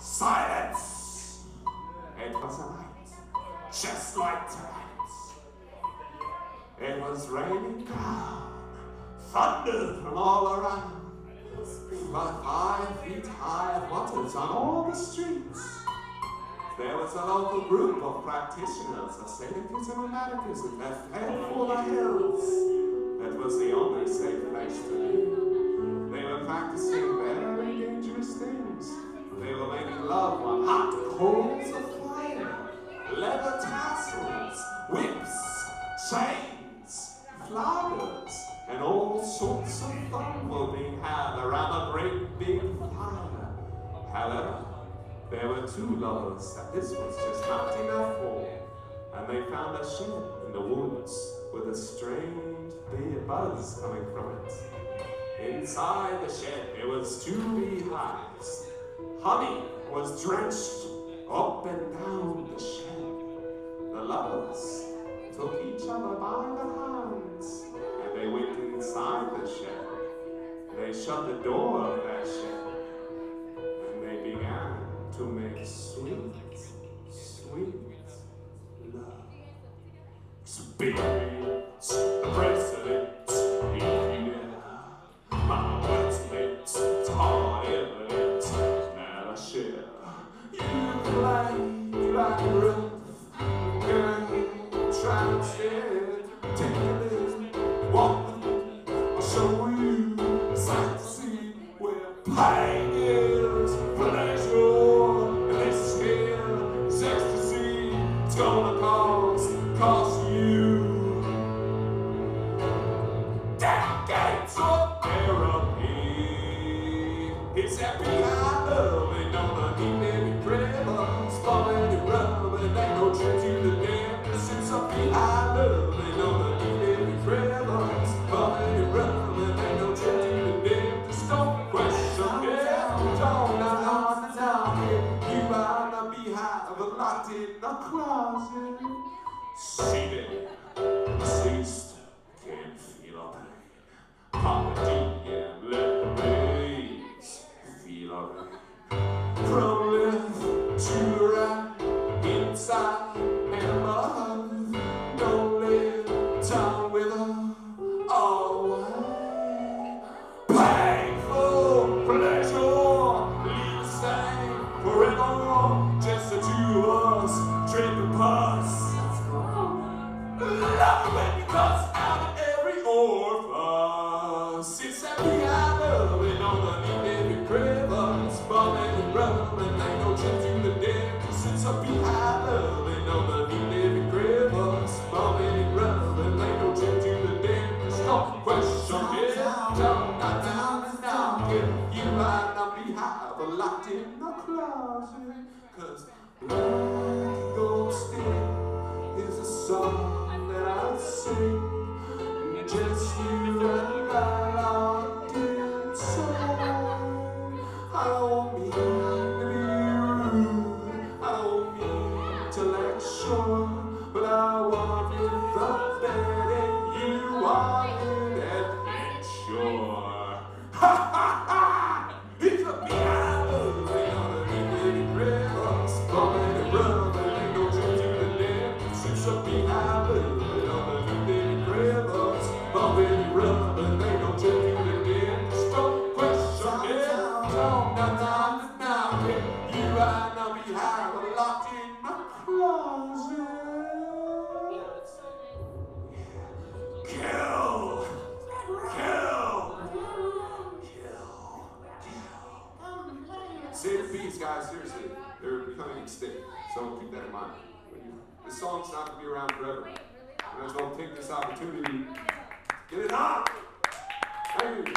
Silence! It was a night, just like tonight. It was raining down, thunder from all around. But 5 feet high waters on all the streets. There was a local group of practitioners of Sadism and Masochism that fled for the hills. That was the only safe place to live. They were practicing very dangerous things. They were making love on hot coals of fire, leather tassels, whips, chains, flowers, and all sorts of fun were being had around a great big fire. However, there were 2 lovers that this was just not enough for, and they found a shed in the woods with a strange big buzz coming from it. Inside the shed there was 2 beehives. Honey was drenched up and down the shed. The lovers took each other by the hands, and they went inside the shed. They shut the door of that shed, and they began to make sweet, sweet love. Experience the president, my words lips, it's hard evidence, not a share. You play like a roof, girl, try instead, take a lift, walk with me, I'll show you a sight to see where pain is, pleasure, and this is here, is ecstasy, it's gonna cost you decades of therapy. It's that behind love, ain't gonna need any prayer, spalling and rubbing, ain't no trip to the dentist. It's a behind love, ain't gonna need any prayer, spalling and rubbing, ain't no trip to the dentist. Don't question it, don't you are the beehive, locked in the closet. Seated, deceased, can't feel a pain. Pop a D and let the bass feel alright. From left to right, inside and above. Don't live down with her always. Painful pleasure, leave the same forever. Just the 2 of us, drinking pus. Love when you cuss out every orifice. It's that behind love, ain't underneath every crevice. Bumming and rubbing, ain't no trip to the dentist. It's a behind love, ain't underneath every crevice. Bumming and rubbing, ain't no trip to the dentist. Don't question it, don't knock down and down. You might not be high, but locked in the closet. 'Cause black gold still is a song that I sing, just you and I locked inside. I don't mean to be rude, I don't mean to lecture, but I wanted the bed and you wanted it, sure. Ha ha ha! It's a behind love, ain't underneath any crevice, bumming and rubbing, ain't no trip to the dentist. It's a behind love. Bumping and rubbing, they don't tell you the dentist. Don't question it, don't knock it. You right now behind, but locked in my closet. Kill, kill, kill, kill. Save the bees, guys, seriously. They're becoming extinct, so keep that in mind. This song's not going to be around forever. You might as well take this opportunity. Get it on! Thank you.